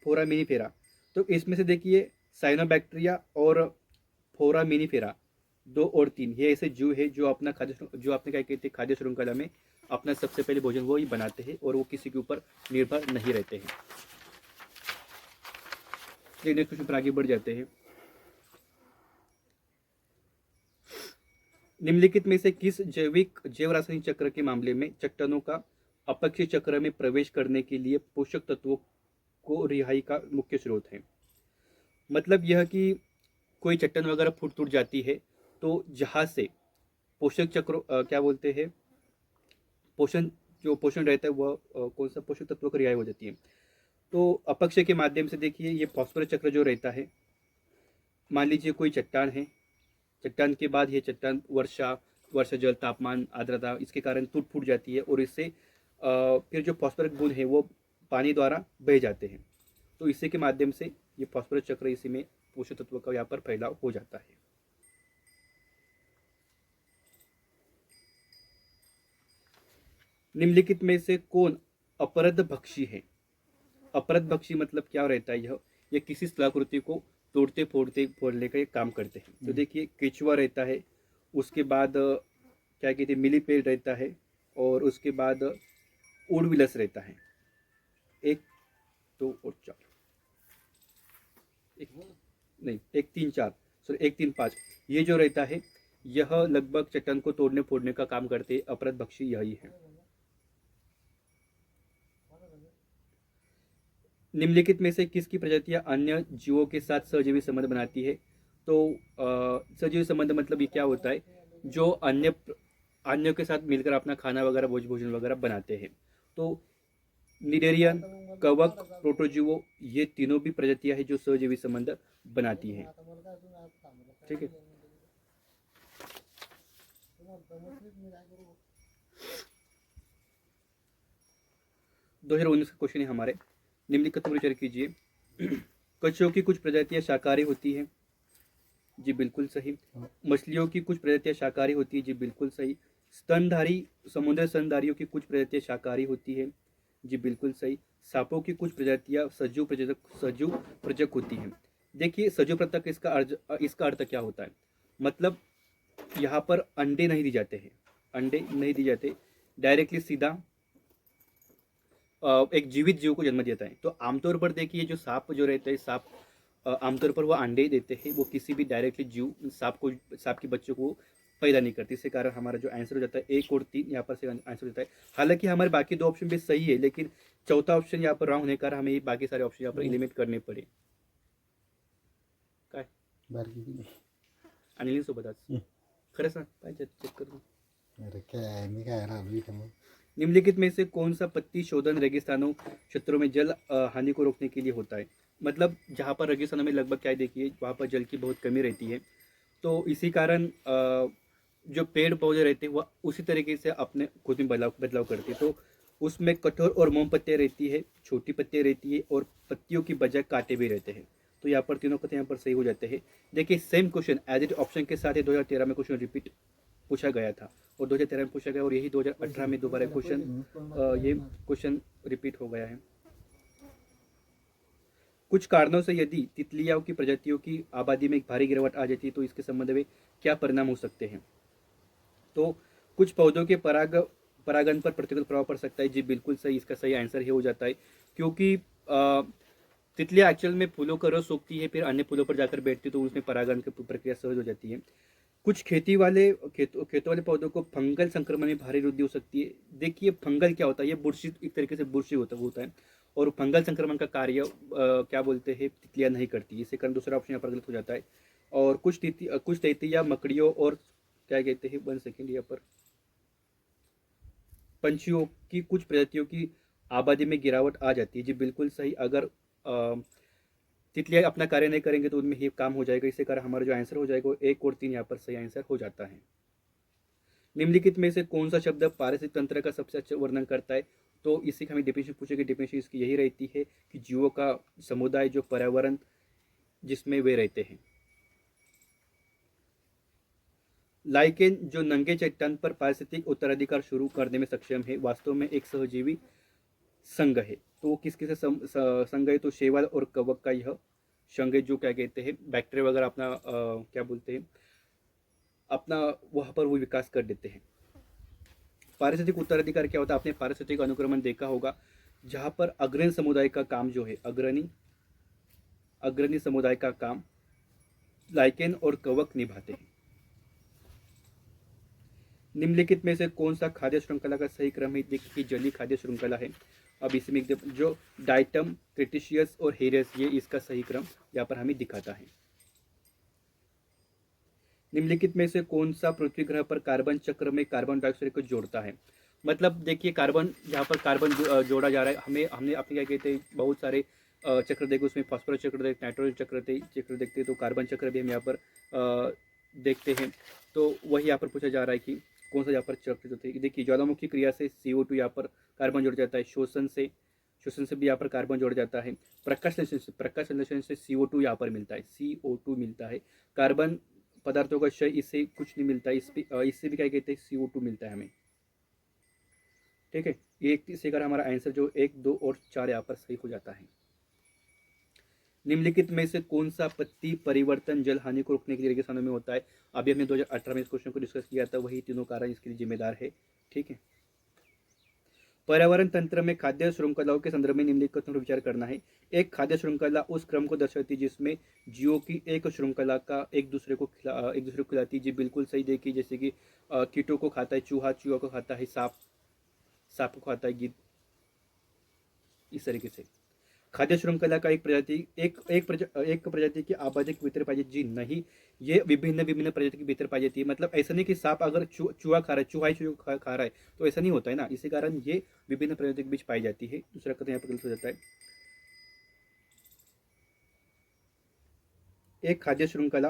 Speaker 1: फोरामिनीफेरा। तो इसमें से देखिए साइनोबैक्टीरिया और फोरामिनीफेरा 2 और 3 ये ऐसे जीव है जो अपना जो आपने क्या कहते हैं खाद्य श्रृंखला में अपना सबसे पहले भोजन वो ही बनाते हैं और वो किसी के ऊपर निर्भर नहीं रहते हैं। नेक्स्ट क्वेश्चन पर आगे बढ़ जाते हैं। निम्नलिखित में से किस जैव रासायनिक चक्र के मामले में चट्टानों का अपक्षय चक्र में प्रवेश करने के लिए पोषक तत्वों को रिहाई का मुख्य स्रोत है? मतलब यह कि कोई चट्टान वगैरह फूट टूट जाती है तो जहाँ से पोषक चक्र क्या बोलते हैं, पोषण, जो पोषण रहता है वह कौन सा पोषक तत्व की रिहाई हो जाती है। तो अपक्षय के माध्यम से देखिए ये फॉस्फोरस चक्र जो रहता है, मान लीजिए कोई चट्टान है, चट्टान के बाद ये चट्टान वर्षा जल, तापमान, आर्द्रता इसके कारण टूट फूट जाती है और इससे फिर जो फॉस्फोरस गुण है वो पानी द्वारा बह जाते हैं। तो इसी के माध्यम से ये फॉस्फोरस चक्र इसी में पोषक तत्व का यहाँ पर फैलाव हो जाता है। निम्नलिखित में से कौन अपरदभक्षी है? अपरदभक्षी मतलब क्या रहता है? यह किसी स्थलाकृति को तोड़ते फोड़ने का काम करते हैं। तो देखिए केचुआ रहता है, उसके बाद क्या कहते हैं मिलीपेड रहता है और उसके बाद उड़विलस रहता है। 1 2 और 4, नहीं 1 3 4 सॉरी 1 3 5 ये जो रहता है यह लगभग चट्टान को तोड़ने फोड़ने का काम करते अपरदभक्षी यही है। निम्नलिखित में से किसकी प्रजातियां अन्य जीवों के साथ सहजीवी संबंध बनाती है? तो सहजीवी संबंध मतलब ये क्या होता है, जो अन्यों के साथ मिलकर अपना खाना वगैरह भोजन वगैरह बनाते हैं। तो निडेरियन, कवक, प्रोटोजीवो ये तीनों भी प्रजातियां हैं जो सहजीवी संबंध बनाती हैं, ठीक है। 2019 का क्वेश्चन है हमारे। निम्नलिखित पर विचार कीजिए। कछुओं की कुछ प्रजातियां शाकाहारी होती हैं, जी बिल्कुल सही। मछलियों की कुछ प्रजातियां शाकाहारी होती है, जी बिल्कुल सही। स्तनधारी समुद्र स्तनधारियों की कुछ प्रजातियां शाकाहारी होती है, जी बिल्कुल सही। सांपों की कुछ प्रजातियां सजीव प्रजक होती हैं। देखिए सजीव प्रजक इसका अर्थ क्या होता है? मतलब यहाँ पर अंडे नहीं दिए जाते हैं, अंडे नहीं दिए जाते, डायरेक्टली सीधा एक जीवित जीव को जन्म देता है। तो आमतौर पर देखिए जो सांप जो रहते हैं, सांप आमतौर पर वो अंडे ही देते हैं, वो किसी भी डायरेक्टली जीव सांप के बच्चों को पैदा नहीं करती। इसके कारण हमारा जो आंसर हो जाता है 1 और 3 यहाँ पर से आंसर हो जाता है। हालांकि हमारे बाकी 2 ऑप्शन भी सही है लेकिन चौथा ऑप्शन यहाँ पर रॉन्ग होने के कारण हमें बाकी सारे ऑप्शन यहाँ पर एलिमिनेट करने पड़े। काय अनिल सोबत आज खरंच ना पाहिजे चेक करून.
Speaker 2: अरे काय मी काय राहिलो इथं मग
Speaker 1: निम्नलिखित में से कौन सा पत्ती शोधन रेगिस्तानों क्षेत्रों में जल हानि को रोकने के लिए होता है? मतलब जहाँ पर रेगिस्तानों में लगभग क्या है, देखिए वहाँ पर जल की बहुत कमी रहती है, तो इसी कारण जो पेड़ पौधे रहते हैं वह उसी तरीके से अपने खुद में बदलाव बदलाव करते हैं। तो उसमें कठोर और मोम पत्तियाँ रहती है, छोटी पत्तियाँ रहती है और पत्तियों की बजाय कांटे भी रहते हैं। तो यहाँ पर तीनों कथन यहाँ पर सही हो जाते हैं। देखिए same question as it option के साथ ही 2013 में क्वेश्चन रिपीट पूछा गया था और 2013 में पूछा गया और यही 2018 में दोबारा क्वेश्चन ये क्वेश्चन रिपीट हो गया है। कुछ कारणों से यदि तितलियों की प्रजातियों की आबादी में एक भारी गिरावट आ जाती है तो इसके संबंध में क्या परिणाम हो सकते हैं? तो कुछ पौधों के परागण पर प्रतिकूल प्रभाव पड़ सकता है। जी बिल्कुल सही, इसका सही आंसर ये हो जाता है क्योंकि तितलियाँ एक्चुअल में फूलों का रस सोखती है, फिर अन्य फूलों पर जाकर बैठती है, तो उसमें परागण की प्रक्रिया सहज हो जाती है। कुछ खेतों वाले पौधों को फंगल संक्रमण में भारी वृद्धि हो सकती है। देखिए फंगल क्या होता है, ये बुरशी, एक तरीके से बुरशी होता है और फंगल संक्रमण का कार्य क्या बोलते हैं, तितलियां नहीं करती। इसी कारण दूसरा ऑप्शन यहाँ पर गलत हो जाता है। और कुछ तितलियां मकड़ियों और क्या कहते हैं, 1 सेकेंड, यहाँ पर पंछियों की कुछ प्रजातियों की आबादी में गिरावट आ जाती है। जी बिल्कुल सही, अगर तितलियां अपना कार्य नहीं करेंगे तो उनमें ही काम हो जाएगा। इसी कारण हमारा जो आंसर हो जाएगा वो 1 और 3 यहाँ पर सही आंसर हो जाता है। निम्नलिखित में से कौन सा शब्द पारिस्थितिक तंत्र का सबसे अच्छा वर्णन करता है? तो इसी का हमें डेफिनेशन पूछेगी। डेफिनेशन इसकी यही रहती है कि जीवों का समुदाय जो पर्यावरण जिसमें वे रहते हैं। लाइकेन जो नंगे चट्टान पर पारिस्थितिक उत्तराधिकार शुरू करने में सक्षम है, वास्तव में एक सहजीवी संघ है। तो किसके से संघ है? तो शैवाल और कवक का यह संघ है, जो क्या कहते हैं, बैक्टीरिया वगैरह अपना क्या बोलते हैं, अपना वहाँ पर वो विकास कर देते हैं। पारिस्थितिक उत्तराधिकार क्या होता है? आपने पारिस्थितिक अनुक्रमण देखा होगा, जहाँ पर अग्रणी समुदाय का काम जो है, अग्रणी समुदाय का काम लाइकेन और कवक निभाते हैं। निम्नलिखित में से कौन सा खाद्य श्रृंखला का सही क्रम है? देखिए जलीय खाद्य श्रृंखला है। अब इसमें जो डाइटम, क्रिटिशियस और हेरेस, ये इसका सही क्रम यहाँ पर हमें दिखाता है। निम्नलिखित में से कौन सा पृथ्वी ग्रह पर कार्बन चक्र में कार्बन डाइऑक्साइड को जोड़ता है? मतलब देखिए कार्बन, जहाँ पर कार्बन जोड़ा जा रहा है, हमने अपने क्या कहते हैं, बहुत सारे चक्र देखे, उसमें फॉस्फोरस चक्र देखते, नाइट्रोजन चक्र देखते, तो कार्बन चक्र भी हम यहाँ पर देखते हैं। तो वही यहाँ पर पूछा जा रहा है कि कौन सा यहाँ पर चक्र होते हैं। देखिए ज्वालामुखी क्रिया से CO2 यहाँ पर कार्बन जुड़ जाता है, शोषण से भी यहाँ पर कार्बन जुड़ जाता है, प्रकाश संश्लेषण से CO2 यहाँ पर मिलता है, CO2 मिलता है। कार्बन पदार्थों का क्षय, इससे कुछ नहीं मिलता, इससे भी क्या कहते हैं, CO2 मिलता है हमें। ठीक है, ये इसी कारण हमारा आंसर जो 1, 2 और 4 यहाँ पर सही हो जाता है। निम्नलिखित में से कौन सा पत्ती परिवर्तन जल हानि को रोकने के लिए रेगिस्तानों में होता है? अभी हमने 2018 में इस क्वेश्चन को डिस्कस किया था, वही तीनों कारण इसके लिए जिम्मेदार है। ठीक है, पर्यावरण तंत्र में खाद्य श्रृंखलाओं के संदर्भ में निम्नलिखित पर विचार करना है। एक खाद्य श्रृंखला उस क्रम को दर्शाती है जिसमें जीवों की एक श्रृंखला का एक दूसरे को खिलाती है। जी बिल्कुल सही, देखिए जैसे कि कीटों को खाता है चूहा, चूहा को खाता है सांप, सांप को खाता है गिद्ध, इस तरीके से। खाद्य श्रृंखला का एक प्रजाति की आबादी के भीतर पाई जाती? जी नहीं, ये विभिन्न विभिन्न प्रजाति के भीतर पाई जाती है। मतलब ऐसा नहीं कि सांप अगर चूहा खा रहा है, चूहा ही चूहा खा रहा है, तो ऐसा नहीं होता है ना। इसी कारण ये विभिन्न प्रजाति के बीच पाई जाती है। दूसरा कथन यहाँ पर गलत हो जाता है। एक खाद्य श्रृंखला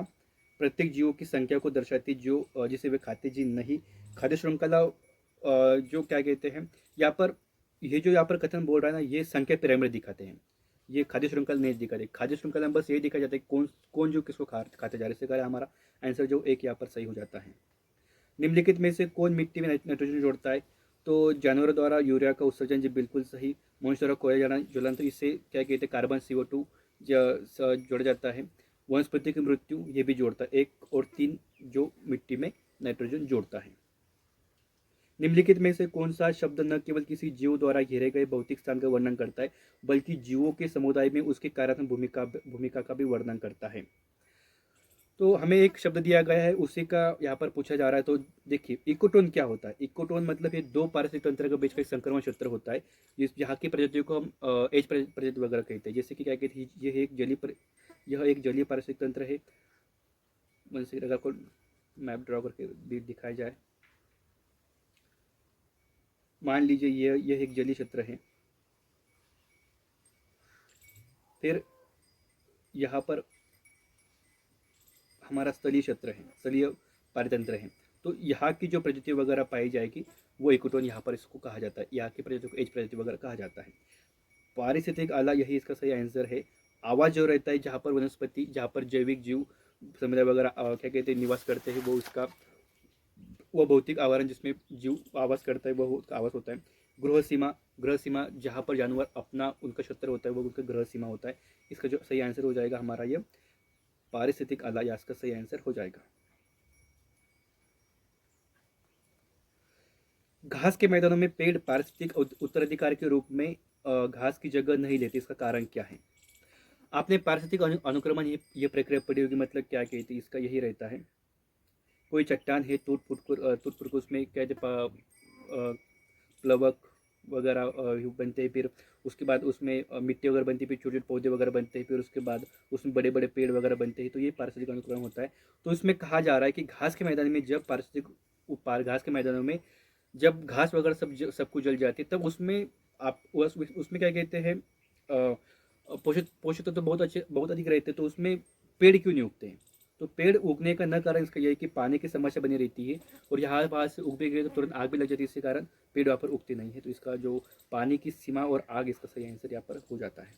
Speaker 1: प्रत्येक जीवों की संख्या को दर्शाती जो जिसे वे खाते। जी नहीं, खाद्य श्रृंखला जो क्या कहते हैं यहाँ पर, ये जो यहाँ पर कथन बोल रहा है ना, ये संख्या पिरामिड दिखाते हैं, ये खाद्य श्रृंखला नहीं दिखाते। खाद्य श्रृंखला में बस ये दिखा जाता है कौन कौन जो किसको खाते जा रहे हैं। इससे कारण हमारा आंसर जो 1 यहाँ पर सही हो जाता है। निम्नलिखित में से कौन मिट्टी में नाइट्रोजन जोड़ता है? तो जानवरों द्वारा यूरिया का उत्सर्जन। जी बिल्कुल सही, मनुष्य द्वारा कोयला ज्वलन, तो इससे क्या कहते हैं, कार्बन CO2 जोड़ा जाता है। वनस्पति की मृत्यु, ये भी जोड़ता है। 1 और 3 जो मिट्टी में नाइट्रोजन जोड़ता है। निम्नलिखित में से कौन सा शब्द न केवल किसी जीव द्वारा घेरे गए भौतिक स्थान का वर्णन करता है, बल्कि जीवों के समुदाय में उसके कार्यात्मक भूमिका का भी वर्णन करता है? तो हमें एक शब्द दिया गया है, उसी का यहाँ पर पूछा जा रहा है। तो देखिए इकोटोन क्या होता है? इकोटोन मतलब ये 2 पारिस्थितिक तंत्र के बीच का एक संक्रमण क्षेत्र होता है, यहाँ की प्रजातियों को हम एज प्रजाति वगैरह कहते हैं। जैसे कि क्या कहते हैं, यह एक जलीय पारिस्थितिक तंत्र है। अगर कोई मैप ड्रॉ करके दिखाया जाए, मान लीजिए यह एक जलीय क्षेत्र है, फिर यहाँ पर हमारा स्थलीय क्षेत्र है, स्थलीय पारितंत्र है। तो यहाँ की जो प्रजाति वगैरह पाई जाएगी वो इकोटोन यहाँ पर इसको कहा जाता है, यहाँ की प्रजाति को एच प्रजाति वगैरह कहा जाता है। पारिस्थितिक आला यही इसका सही आंसर है। आवास जो रहता है जहाँ पर वनस्पति, जहाँ पर जैविक जीव समुदाय वगैरह क्या कहते हैं निवास करते हैं, वो उसका वह भौतिक आवरण जिसमें जीव आवास करता है वह उसका आवास होता है। गृह सीमा जहाँ पर जानवर अपना उनका क्षेत्र होता है वो उनका गृह सीमा होता है। इसका जो सही आंसर हो जाएगा हमारा ये पारिस्थितिक आला, या इसका सही आंसर हो जाएगा। घास के मैदानों में पेड़ पारिस्थितिक उत्तराधिकारी के रूप में घास की जगह नहीं लेते, इसका कारण क्या है? आपने पारिस्थितिक अनुक्रमण ये प्रक्रिया पढ़ी होगी, मतलब क्या कहती है, इसका यही रहता है। कोई चट्टान है, टूट फूट कर उसमें कहते प्लवक वगैरह बनते हैं, फिर उसके बाद उसमें मिट्टी वगैरह बनती है, फिर छोटे छोटे पौधे वगैरह बनते हैं, फिर उसके बाद उसमें बड़े बड़े पेड़ वगैरह बनते हैं। तो ये पारिस्थितिक अनुक्रमण होता है। तो इसमें कहा जा रहा है कि घास के मैदान में जब घास के मैदानों में जब घास वगैरह सब कुछ जल जाती है, तब उसमें आप उसमें क्या कहते हैं पोषक तत्व तो बहुत अधिक रहते हैं। तो उसमें पेड़ क्यों नहीं उगते हैं? तो पेड़ उगने का न कारण इसका यह है कि पानी की समस्या बनी रहती है, और यहाँ वहाँ से उग भी गए तो तुरंत आग भी लग जाती है, इसके कारण पेड़ वहाँ पर उगते नहीं है। तो इसका जो पानी की सीमा और आग, इसका सही आंसर यहाँ पर हो जाता है।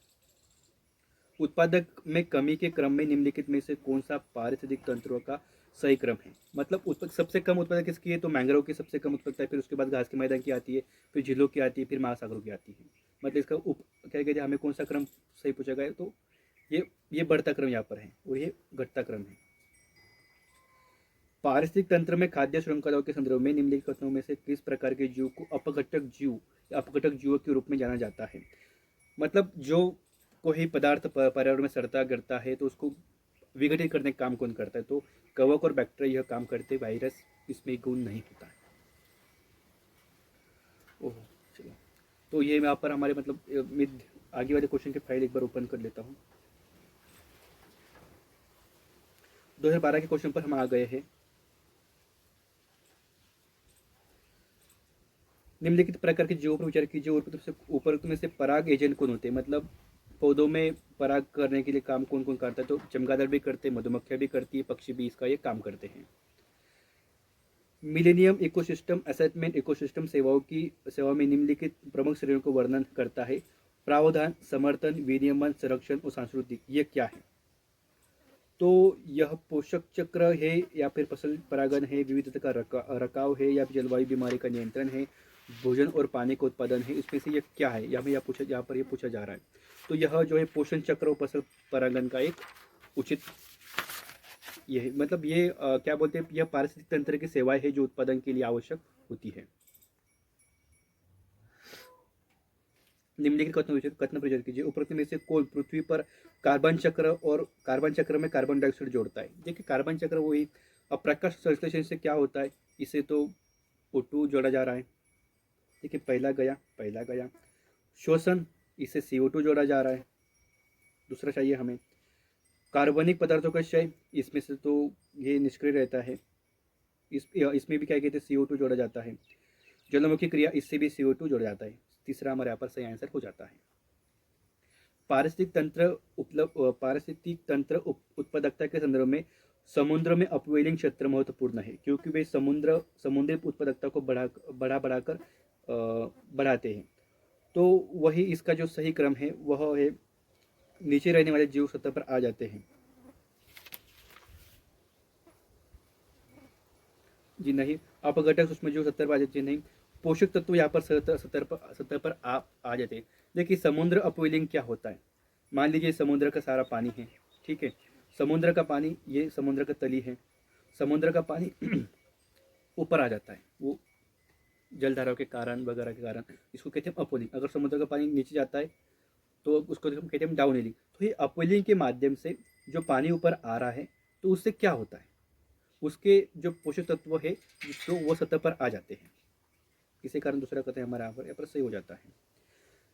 Speaker 1: उत्पादक में कमी के क्रम में निम्नलिखित में से कौन सा पारिस्थितिक तंत्रों का सही क्रम है? मतलब सबसे कम उत्पादक किसकी है? तो मैंग्रोव की सबसे कम उत्पादकता है, फिर उसके बाद घास के मैदान की आती है, फिर झीलों की आती है, फिर महासागरों की आती है। मतलब इसका क्या कहते हैं, हमें कौन सा क्रम सही पूछा गया है? तो ये बढ़ता क्रम यहाँ पर है और ये घटता क्रम है। पारिस्थितिक तंत्र में खाद्य श्रृंखलाओं के संदर्भ में निम्नलिखित कथनों में से किस प्रकार के जीव को अपघटक जीव के रूप में जाना जाता है? मतलब जो कोई पदार्थ पर्यावरण में सड़ता गिरता है तो उसको विघटित करने का काम कौन करता है? तो कवक और बैक्टीरिया यह काम करते, वायरस इसमें गुण नहीं होता है। ओह चलो, तो ये यहाँ पर हमारे मतलब आगे वाले क्वेश्चन की फाइल एक बार ओपन कर लेता हूँ। 2012 के क्वेश्चन पर हम आ गए हैं। निम्नलिखित प्रकार के जीवों पर विचार कीजिए, ऊपर्युक्त में से पराग एजेंट कौन होते हैं? मतलब पौधों में पराग करने के लिए काम कौन कौन करता है? तो चमगादड़ भी करते हैं, मधुमक्खियां भी करती है, पक्षी भी इसका ये काम करते हैं। मिलेनियम इकोसिस्टम असेसमेंट इकोसिस्टम सेवाओं में निम्नलिखित प्रमुख श्रेणियों को वर्णन करता है। प्रावधान, समर्थन, विनियमन, संरक्षण और सांस्कृतिक, ये क्या है? तो यह पोषक चक्र है, या फिर फसल परागण है, विविधता का रकाव है, या फिर जलवायु बीमारी का नियंत्रण है, भोजन और पानी का उत्पादन है। इसमें से ये क्या है? यहाँ पर ये पूछा जा रहा है। तो यह जो है पोषण चक्र और फसल परागण का एक उचित ये है। मतलब ये क्या बोलते हैं, यह पारिस्थितिक तंत्र की सेवाएं है जो उत्पादन के लिए आवश्यक होती है। निम्नलिखित कथन प्रचार कीजिए, उपरोक्त में से कौन पृथ्वी पर कार्बन चक्र में कार्बन डाइऑक्साइड जोड़ता है? देखिए कार्बन चक्र वही, अब प्रकाश संश्लेषण से क्या होता है, इसे तो O2 जोड़ा जा रहा है। देखिए पहला गया श्वसन, इसे CO2 जोड़ा जा रहा है। दूसरा चाहिए हमें कार्बनिक पदार्थों का क्षय, इसमें से तो ये निष्क्रिय रहता है, इसमें भी क्या कहते हैं CO2 जोड़ा जाता है। ज्वालामुखी क्रिया, इससे भी CO2 जोड़ा जाता है। तीसरा हमारे यहाँ पर सही आंसर हो जाता है। पारिस्थितिक तंत्र उत्पादकता के संदर्भ में समुद्र में अपवेलिंग क्षेत्र महत्वपूर्ण है, क्योंकि वे समुद्री उत्पादकता को बढ़ाकर बढ़ाते हैं। तो वही इसका जो सही क्रम है वह है नीचे रहने वाले जीव सतह पर आ जाते हैं। जी नहीं, अपघटक सूक्ष्म जीव सतह पर आ जाते नहीं। पोषक तत्व यहाँ पर सतह पर आ जाते हैं। देखिए समुद्र अपवेलिंग क्या होता है, मान लीजिए समुद्र का सारा पानी है, ठीक है, समुद्र का पानी, ये समुद्र का तली है, समुद्र का पानी ऊपर आ जाता है, वो जलधाराओं के कारण वगैरह के कारण, इसको कहते हैं अपवेलिंग। अगर समुद्र का पानी नीचे जाता है तो उसको हम कहते हैं डाउन हिलिंग। तो ये अपवेलिंग के माध्यम से जो पानी ऊपर आ रहा है तो उससे क्या होता है, उसके जो पोषक तत्व है तो वो सतह पर आ जाते हैं। इसी कारण दूसरा कथन हमारा यहाँ पर सही हो जाता है।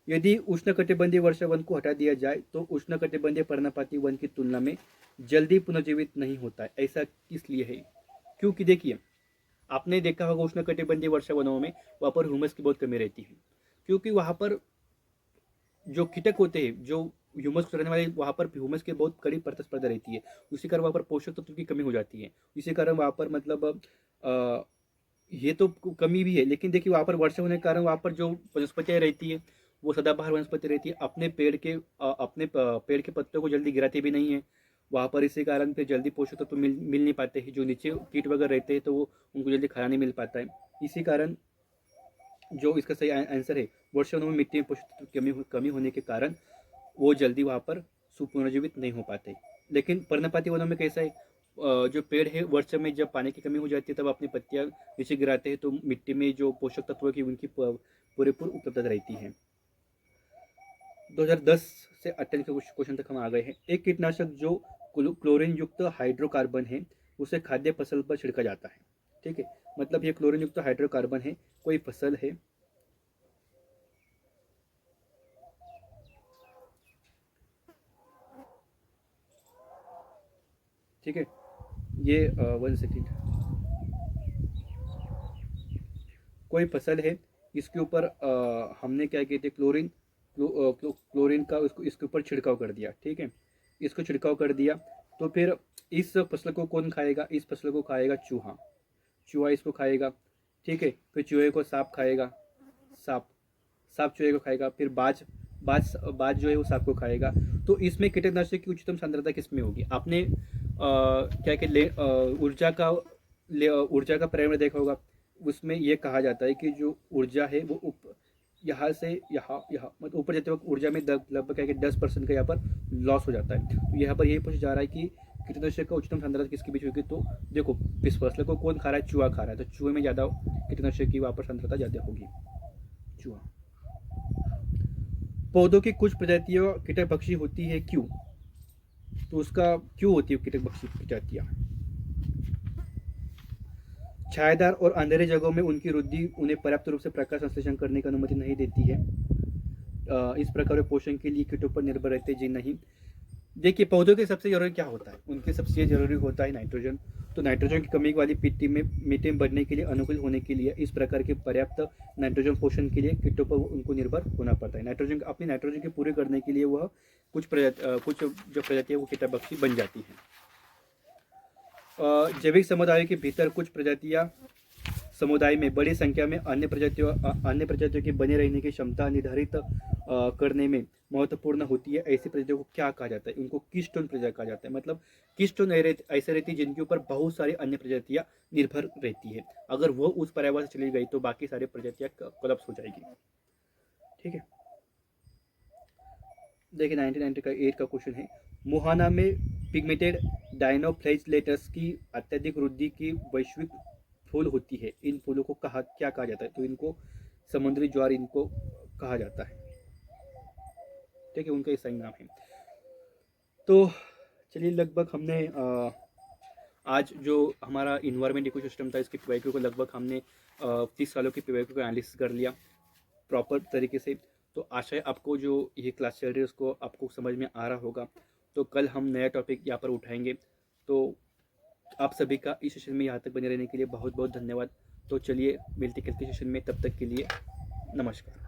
Speaker 1: यदि उष्णकटिबंधीय वर्षा वन को हटा दिया जाए तो उष्णकटिबंधीय पर्णपाती वन की तुलना में जल्दी पुनर्जीवित नहीं होता है। ऐसा इसलिए है क्योंकि देखिए आपने देखा होगा उष्णकटिबंधीय वर्षा वनों में वहाँ पर ह्यूमस की बहुत कमी रहती है, क्योंकि वहाँ पर जो कीटक होते हैं जो ह्यूमस को रहने वाले, वहाँ पर ह्यूमस की बहुत कड़ी प्रतिस्पर्धा रहती है। उसी कारण वहाँ पर पोषक तत्व की कमी हो जाती है। इसी कारण वहाँ पर मतलब ये तो कमी भी है, लेकिन देखिए वहाँ पर वर्षा होने के कारण वहाँ पर जो वनस्पतियाँ रहती है वो सदाबहार वनस्पति रहती है, अपने पेड़ के पत्तों को जल्दी गिराती भी नहीं है वहाँ पर। इसी कारण फिर जल्दी पोषक तत्व मिल नहीं पाते हैं। जो नीचे कीट वगैरह रहते हैं तो वो उनको जल्दी खाना नहीं मिल पाता है। इसी कारण जो इसका सही आंसर है, वर्षा में मिट्टी में पोषक तत्व की कमी होने के कारण वो जल्दी वहाँ पर सुपुनर्जीवित नहीं हो पाते। लेकिन पर्णपाती वनों में कैसा है, जो पेड़ है वर्षा में जब पानी की कमी हो जाती है तब अपनी पत्तियां नीचे गिराते हैं, तो मिट्टी में जो पोषक तत्वों की उनकी पूरेपूर उपलब्धता रहती है। 2010 से 28 के क्वेश्चन तक हम आ गए हैं। एक कीटनाशक जो क्लोरीन युक्त हाइड्रोकार्बन है उसे खाद्य फसल पर छिड़का जाता है। ठीक है, मतलब ये क्लोरीन युक्त हाइड्रोकार्बन है, कोई फसल है, ठीक है, ये 1 सेकेंड, कोई फसल है, इसके ऊपर हमने क्या कहते हैं क्लोरीन का इसके ऊपर छिड़काव कर दिया। ठीक है, इसको छिड़काव कर दिया तो फिर इस फसल को कौन खाएगा, इस फसल को खाएगा चूहा। चूहा इसको खाएगा। ठीक है, फिर चूहे को सांप खाएगा, सांप सांप चूहे को खाएगा, फिर बाज बाज बाज जो है वो सांप को खाएगा। तो इसमें कीटनाशक की उच्चतम सांद्रता किसमें होगी? आपने क्या कहते ऊर्जा का पर्यावरण देखा होगा, उसमें ये कहा जाता है कि जो ऊर्जा है वो यहाँ से यहाँ मतलब ऊपर जाते वक्त ऊर्जा में लगभग क्या 10% का यहाँ पर लॉस हो जाता है। तो यहाँ पर ये पूछा जा रहा है कि कीटनाशक का उच्चतम सांद्रता किसके बीच होगी? तो देखो इस फसल को कौन खा रहा है? चूहा खा रहा है, तो चूहे में ज़्यादा कीटनाशक की वहाँ पर सांद्रता ज़्यादा होगी, चूहा। पौधों की कुछ प्रजातियों कीटक पक्षी होती है, क्यों? तो उसका क्यों होती है कीटक पक्षी प्रजातियाँ? छायादार और अंधेरे जगहों में उनकी वृद्धि उन्हें पर्याप्त रूप से प्रकाश संश्लेषण करने की अनुमति नहीं देती है। इस प्रकार वे पोषण के लिए कीटों पर निर्भर रहते जी नहीं। देखिए पौधों के सबसे जरूरी क्या होता है? उनके सबसे जरूरी होता है नाइट्रोजन। तो नाइट्रोजन की कमी वाली मिट्टी में बढ़ने के लिए, अनुकूल होने के लिए, इस प्रकार के पर्याप्त नाइट्रोजन पोषण के लिए कीटों पर उनको निर्भर होना पड़ता है। नाइट्रोजन अपनी नाइट्रोजन की पूरी करने के लिए वह कुछ जो प्रजाति है वो कीटक पक्षी बन जाती है। जैविक समुदाय के भीतर कुछ प्रजातियां समुदाय में बड़ी संख्या में अन्य प्रजातियों के बने रहने की क्षमता निर्धारित करने में महत्वपूर्ण होती है। ऐसी प्रजातियों को क्या कहा जाता है? उनको कीस्टोन प्रजाति कहा जाता है। मतलब कीस्टोन ऐसे रहती है जिनके ऊपर बहुत सारी अन्य प्रजातियां निर्भर रहती है। अगर वो उस पर्यावरण से चली गई तो बाकी सारी प्रजातियां कोलैप्स हो जाएगी। ठीक है, देखिए 1998 का क्वेश्चन है, मुहाना में पिगमेंटेड डायनोफ्लैजिलेटस की अत्यधिक वृद्धि की वैश्विक फूल होती है। इन फूलों को क्या कहा जाता है? तो इनको समुद्री ज्वार इनको कहा जाता है। ठीक है, उनका सही नाम है। तो चलिए लगभग हमने आज जो हमारा इन्वायरमेंट इकोसिस्टम था इसके पीवाईक्यू को लगभग हमने 30 सालों की पीवाईक्यू को एनालिसिस कर लिया प्रॉपर तरीके से। तो आशा है आपको जो ये क्लास चल रही है उसको आपको समझ में आ रहा होगा। तो कल हम नया टॉपिक यहाँ पर उठाएंगे। तो आप सभी का इस सेशन में यहाँ तक बने रहने के लिए बहुत बहुत धन्यवाद। तो चलिए मिलते कल के सेशन में, तब तक के लिए नमस्कार।